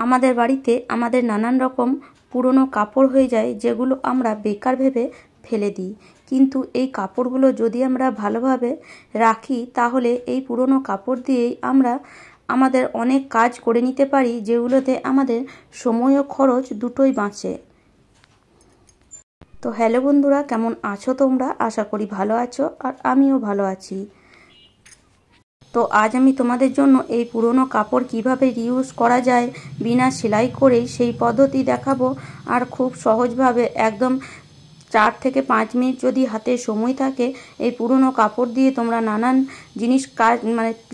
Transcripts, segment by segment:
আমাদের বাড়িতে আমাদের নানান রকম পুরনো কাপড় হয়ে যায়, যেগুলো আমরা বেকার ভেবে ফেলে দিই। কিন্তু এই কাপড়গুলো যদি আমরা ভালোভাবে রাখি, তাহলে এই পুরনো কাপড় দিয়েই আমরা আমাদের অনেক কাজ করে নিতে পারি, যেগুলোতে আমাদের সময় ও খরচ দুটোই বাঁচে। তো হ্যালো বন্ধুরা, কেমন আছো তোমরা? আশা করি ভালো আছো, আর আমিও ভালো আছি। তো আজ আমি তোমাদের জন্য এই পুরনো কাপড় কিভাবে রিউজ করা যায় বিনা সেলাই করেই, সেই পদ্ধতি দেখাবো। আর খুব সহজভাবে, একদম 4 থেকে 5 মিনিট যদি হাতে সময় থাকে, এই পুরনো কাপড় দিয়ে তোমরা নানান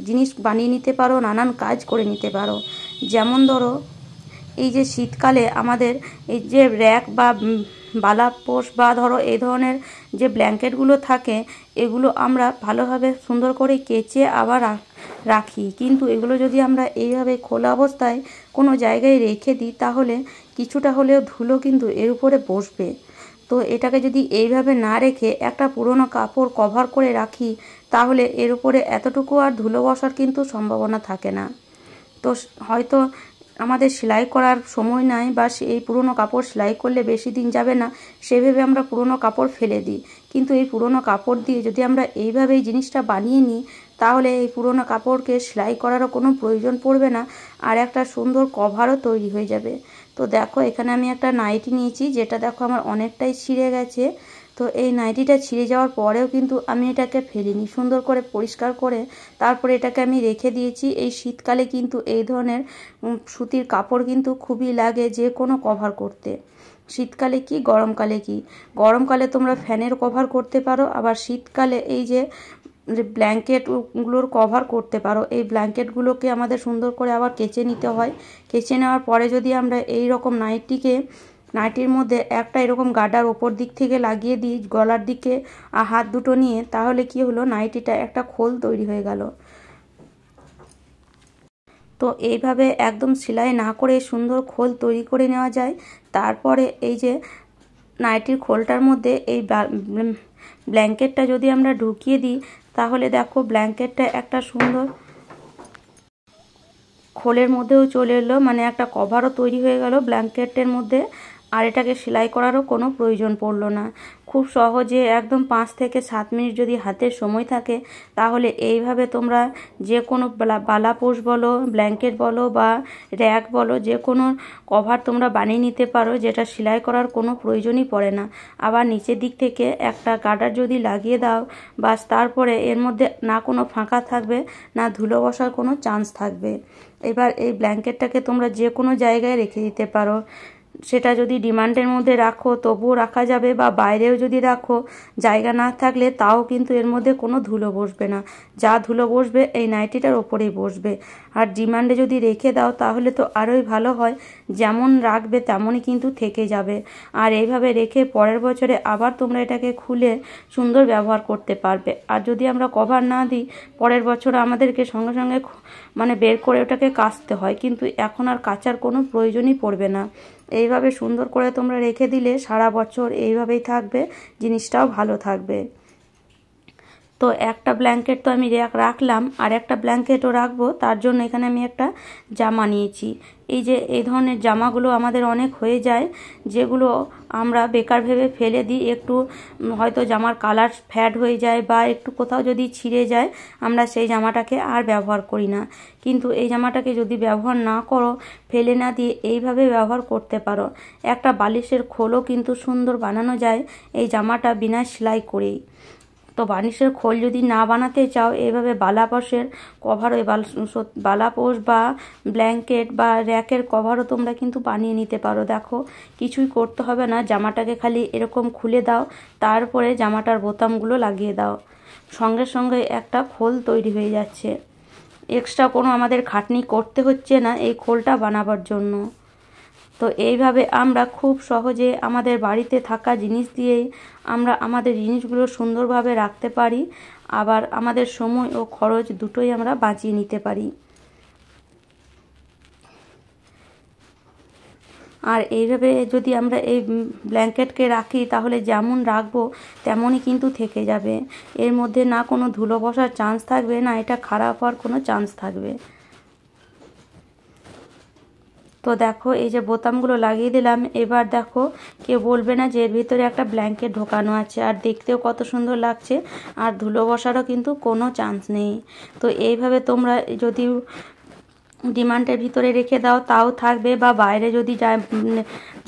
জিনিস বানিয়ে নিতে পারো, নানান কাজ করে নিতে পারো। যেমন ধরো, এই যে শীতকালে আমাদের এই যে র্যাক বা বালাপোষ বা ধরো এই ধরনের যে ব্ল্যাঙ্কেটগুলো থাকে, এগুলো আমরা ভালোভাবে সুন্দর করে কেচে আবার রাখি। কিন্তু এগুলো যদি আমরা এইভাবে খোলা অবস্থায় কোনো জায়গায় রেখে দিই, তাহলে কিছুটা হলেও ধুলো কিন্তু এর উপরে বসবে। তো এটাকে যদি এইভাবে না রেখে একটা পুরনো কাপড় কভার করে রাখি, তাহলে এর উপরে এতটুকু আর ধুলো বসার কিন্তু সম্ভাবনা থাকে না। তো হয়তো আমাদের সেলাই করার সময় নাই, বা এই পুরনো কাপড় সেলাই করলে বেশি দিন যাবে না, সেভাবে আমরা পুরনো কাপড় ফেলে দিই। কিন্তু এই পুরনো কাপড় দিয়ে যদি আমরা এইভাবে এই জিনিসটা বানিয়ে নিই, তাহলে এই পুরনো কাপড়কে সেলাই করারও কোনো প্রয়োজন পড়বে না, আর একটা সুন্দর কভারও তৈরি হয়ে যাবে। তো দেখো, এখানে আমি একটা নাইটি নিয়েছি, যেটা দেখো আমার অনেকটাই ছিঁড়ে গেছে। তো এই নাইটিটা ছিঁড়ে যাওয়ার পরেও কিন্তু আমি এটাকে ফেলিনি, সুন্দর করে পরিষ্কার করে তারপরে এটাকে আমি রেখে দিয়েছি। এই শীতকালে কিন্তু এই ধরনের সুতির কাপড় কিন্তু খুবই লাগে যে কোনো কভার করতে। শীতকালে কি, গরমকালে কি, গরমকালে তোমরা ফ্যানের কভার করতে পারো, আবার শীতকালে এই যে ব্ল্যাঙ্কেটগুলোর কভার করতে পারো। এই ব্ল্যাঙ্কেটগুলোকে আমাদের সুন্দর করে আবার কেচে নিতে হয়। কেচে নেওয়ার পরে যদি আমরা এই রকম নাইটির মধ্যে একটা এরকম গার্ডার ওপর দিক থেকে লাগিয়ে দিই, গলার দিকে হাত দুটো নিয়ে, তাহলে কি হলো, নাইটিটা একটা খোল তৈরি হয়ে গেল। তো এইভাবে একদম সেলাই না করে সুন্দর খোল তৈরি করে নেওয়া যায়। তারপরে এই যে নাইটির খোলটার মধ্যে এই ব্ল্যাঙ্কেটটা যদি আমরা ঢুকিয়ে দিই, তাহলে দেখো ব্ল্যাঙ্কেটটা একটা সুন্দর খোলের মধ্যেও চলে এলো, মানে একটা কভারও তৈরি হয়ে গেল ব্ল্যাঙ্কেটের মধ্যে। আর এটাকে সেলাই করারও কোনো প্রয়োজন পড়লো না। খুব সহজে একদম 5 থেকে 7 মিনিট যদি হাতের সময় থাকে, তাহলে এইভাবে তোমরা যে কোনো বালাপোষ বলো, ব্ল্যাঙ্কেট বলো বা র্যাক বলো, যে কোনো কভার তোমরা বানিয়ে নিতে পারো, যেটা সেলাই করার কোনো প্রয়োজনই পড়ে না। আবার নিচের দিক থেকে একটা গার্ডার যদি লাগিয়ে দাও, বাস, তারপরে এর মধ্যে না কোনো ফাঁকা থাকবে, না ধুলো বসার কোনো চান্স থাকবে। এবার এই ব্ল্যাঙ্কেটটাকে তোমরা যে কোনো জায়গায় রেখে দিতে পারো। সেটা যদি ডিমান্ডের মধ্যে রাখো তবুও রাখা যাবে, বা বাইরেও যদি রাখো, জায়গা না থাকলে তাও কিন্তু এর মধ্যে কোনো ধুলো বসবে না। যা ধুলো বসবে এই নাইটিটার ওপরেই বসবে। আর ডিমান্ডে যদি রেখে দাও, তাহলে তো আরোই ভালো হয়, যেমন রাখবে তেমনই কিন্তু থেকে যাবে। আর এইভাবে রেখে পরের বছরে আবার তোমরা এটাকে খুলে সুন্দর ব্যবহার করতে পারবে। আর যদি আমরা কভার না দিই, পরের বছর আমাদেরকে সঙ্গে সঙ্গে বের করে ওটাকে কাচতে হয়, কিন্তু এখন আর কাচার কোনো প্রয়োজনই পড়বে না। এইভাবে সুন্দর করে তোমরা রেখে দিলে সারা বছর এইভাবেই থাকবে, জিনিসটাও ভালো থাকবে। তো একটা ব্ল্যাঙ্কেট তো আমি রাখলাম, আর একটা ব্ল্যাঙ্কেটও রাখবো। তার জন্য এখানে আমি একটা জামা নিয়েছি। এই যে এই ধরনের জামাগুলো আমাদের অনেক হয়ে যায়, যেগুলো আমরা বেকার ভেবে ফেলে দিই। একটু হয়তো জামার কালার ফ্যাড হয়ে যায়, বা একটু কোথাও যদি ছিঁড়ে যায়, আমরা সেই জামাটাকে আর ব্যবহার করি না। কিন্তু এই জামাটাকে যদি ব্যবহার না করো, ফেলে না দিয়ে এইভাবে ব্যবহার করতে পারো। একটা বালিশের খোলও কিন্তু সুন্দর বানানো যায় এই জামাটা বিনা সেলাই করেই। তো বালিশের খোল যদি না বানাতে চাও, এইভাবে বালাপোষের কভারও, বালাপোষ বা ব্ল্যাঙ্কেট বা র্যাকের কভারও তোমরা কিন্তু বানিয়ে নিতে পারো। দেখো, কিছুই করতে হবে না, জামাটাকে খালি এরকম খুলে দাও, তারপরে জামাটার বোতামগুলো লাগিয়ে দাও, সঙ্গে সঙ্গে একটা খোল তৈরি হয়ে যাচ্ছে। এক্সট্রা কোনো আমাদের খাটনি করতে হচ্ছে না এই খোলটা বানাবার জন্য। তো এইভাবে আমরা খুব সহজে আমাদের বাড়িতে থাকা জিনিস দিয়েই আমরা আমাদের জিনিসগুলো সুন্দরভাবে রাখতে পারি, আবার আমাদের সময় ও খরচ দুটোই আমরা বাঁচিয়ে নিতে পারি। আর এইভাবে যদি আমরা এই ব্ল্যাঙ্কেটকে রাখি, তাহলে যেমন রাখবো তেমনই কিন্তু থেকে যাবে। এর মধ্যে না কোনো ধুলো বসার চান্স থাকবে, না এটা খারাপ হওয়ার কোনো চান্স থাকবে। তো দেখো এই যে বোতামগুলো লাগিয়ে দিলাম। এবার দেখো কেউ বলবে না যে এর ভিতরে একটা ব্ল্যাঙ্কেট ঢোকানো আছে, আর দেখতেও কত সুন্দর লাগছে, আর ধুলো বসারও কিন্তু কোনো চান্স নেই। তো এইভাবে তোমরা যদি ডিমান্ডের ভিতরে রেখে দাও তাও থাকবে, বা বাইরে যদি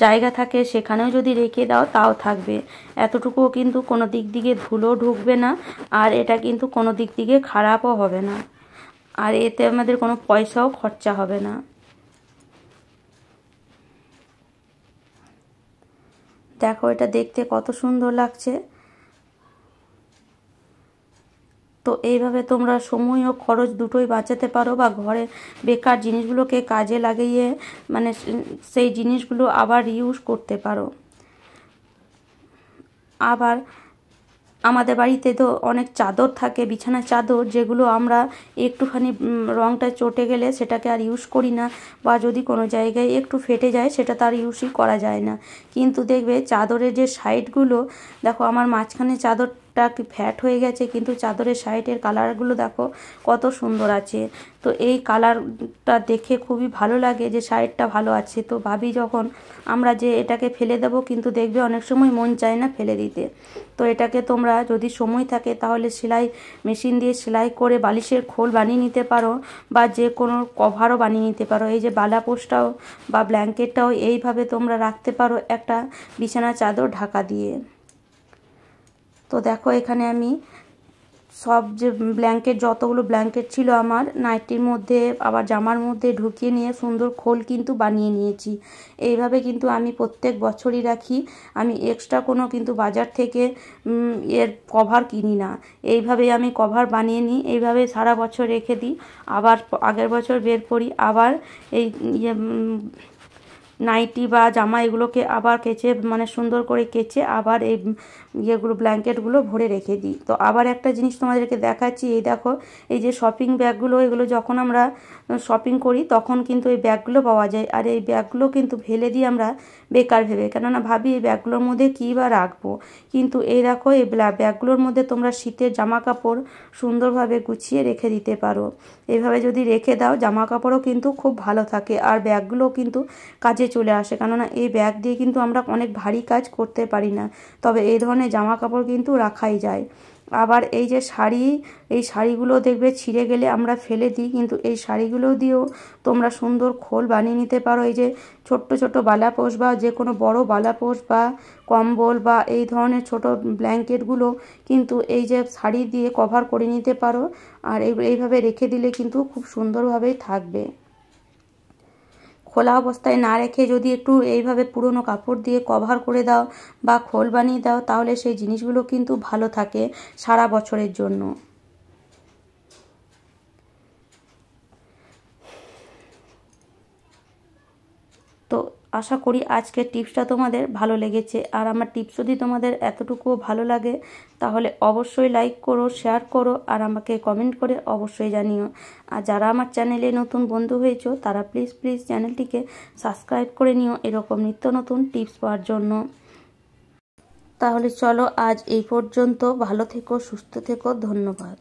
জায়গা থাকে সেখানেও যদি রেখে দাও তাও থাকবে। এতটুকুও কিন্তু কোনো দিক দিকে ধুলো ঢুকবে না, আর এটা কিন্তু কোনো দিক থেকে খারাপও হবে না, আর এতে আমাদের কোনো পয়সাও খরচা হবে না। দেখো এটা দেখতে কত সুন্দর লাগছে। তো এইভাবে তোমরা সময় ও খরচ দুটোই বাঁচাতে পারো, বা ঘরে বেকার জিনিসগুলোকে কাজে লাগিয়ে মানে সেই জিনিসগুলো আবার ইউজ করতে পারো। আবার আমাদের বাড়িতে তো অনেক চাদর থাকে, বিছানার চাদর, যেগুলো আমরা একটুখানি রঙটা চটে গেলে সেটাকে আর ইউজ করি না, বা যদি কোনো জায়গায় একটু ফেটে যায় সেটা তার ইউজই করা যায় না। কিন্তু দেখবে চাদরের যে সাইডগুলো, দেখো আমার মাঝখানে চাদরটা একটু ফ্যাট হয়ে গেছে, কিন্তু চাদরের সাইডের কালারগুলো দেখো কত সুন্দর আছে। তো এই কালারটা দেখে খুবই ভালো লাগে যে সাইডটা ভালো আছে। তো ভাবি যখন আমরা যে এটাকে ফেলে দেবো, কিন্তু দেখবে অনেক সময় মন চায় না ফেলে দিতে। তো এটাকে তোমরা যদি সময় থাকে তাহলে সেলাই মেশিন দিয়ে সেলাই করে বালিশের খোল বানিয়ে নিতে পারো, বা যে কোনো কভারও বানিয়ে নিতে পারো। এই যে বালাপোষটাও বা ব্ল্যাঙ্কেটটাও এইভাবে তোমরা রাখতে পারো একটা বিছানা চাদর ঢাকা দিয়ে। তো দেখো এখানে আমি সব যে ব্ল্যাঙ্কেট, যতগুলো ব্ল্যাঙ্কেট ছিল আমার নাইটির মধ্যে আবার জামার মধ্যে ঢুকিয়ে নিয়ে সুন্দর খোল কিন্তু বানিয়ে নিয়েছি। এইভাবে কিন্তু আমি প্রত্যেক বছরই রাখি। আমি এক্সট্রা কোনো কিন্তু বাজার থেকে এর কভার কিনি না। এইভাবেই আমি কভার বানিয়ে নিই, এইভাবে সারা বছর রেখে দিই, আবার আগের বছর বের করি, আবার এই নাইটি বা জামা এগুলোকে আবার কেচে মানে সুন্দর করে কেচে আবার এই ইয়েগুলো ব্ল্যাঙ্কেটগুলো ভরে রেখে দিই। তো আবার একটা জিনিস তোমাদেরকে দেখাচ্ছি, এই দেখো এই যে শপিং ব্যাগগুলো, এগুলো যখন আমরা শপিং করি তখন কিন্তু এই ব্যাগগুলো পাওয়া যায়, আর এই ব্যাগগুলো কিন্তু ফেলে দিই আমরা বেকার ভেবে, কেননা ভাবি এই ব্যাগগুলোর মধ্যে কী বা রাখবো। কিন্তু এই দেখো এই ব্যাগগুলোর মধ্যে তোমরা শীতের জামা কাপড় সুন্দরভাবে গুছিয়ে রেখে দিতে পারো। এইভাবে যদি রেখে দাও জামা কাপড়ও কিন্তু খুব ভালো থাকে, আর ব্যাগগুলোও কিন্তু কাজে চলে আসে, কেননা এই ব্যাগ দিয়ে কিন্তু আমরা অনেক ভারী কাজ করতে পারি না, তবে এই ধরনের জামা কাপড় কিন্তু রাখাই যায়। আবার এই যে শাড়ি, এই শাড়িগুলো দেখবে ছিঁড়ে গেলে আমরা ফেলে দিই, কিন্তু এই শাড়িগুলো দিয়েও তোমরা সুন্দর খোল বানিয়ে নিতে পারো। এই যে ছোট্ট ছোট বালাপোষ বা যে কোনো বড় বালাপোষ বা কম্বল বা এই ধরনের ছোট ব্ল্যাঙ্কেটগুলো কিন্তু এই যে শাড়ি দিয়ে কভার করে নিতে পারো, আর এইভাবে রেখে দিলে কিন্তু খুব সুন্দরভাবেই থাকবে। খোলা অবস্থায় না রেখে যদি একটু এইভাবে পুরনো কাপড় দিয়ে কভার করে দাও বা খোল বানিয়ে দাও, তাহলে সেই জিনিসগুলো কিন্তু ভালো থাকে সারা বছরের জন্য। তো আশা করি আজকের টিপসটা তোমাদের ভালো লেগেছে, আর আমার টিপস যদি তোমাদের এতটুকুও ভালো লাগে তাহলে অবশ্যই লাইক করো, শেয়ার করো, আর আমাকে কমেন্ট করে অবশ্যই জানিও। আর যারা আমার চ্যানেলে নতুন বন্ধু হয়েছো তারা প্লিজ প্লিজ চ্যানেলটিকে সাবস্ক্রাইব করে নিও এরকম নিত্য নতুন টিপস পাওয়ার জন্য। তাহলে চলো আজ এই পর্যন্ত, ভালো থেকো, সুস্থ থেকো, ধন্যবাদ।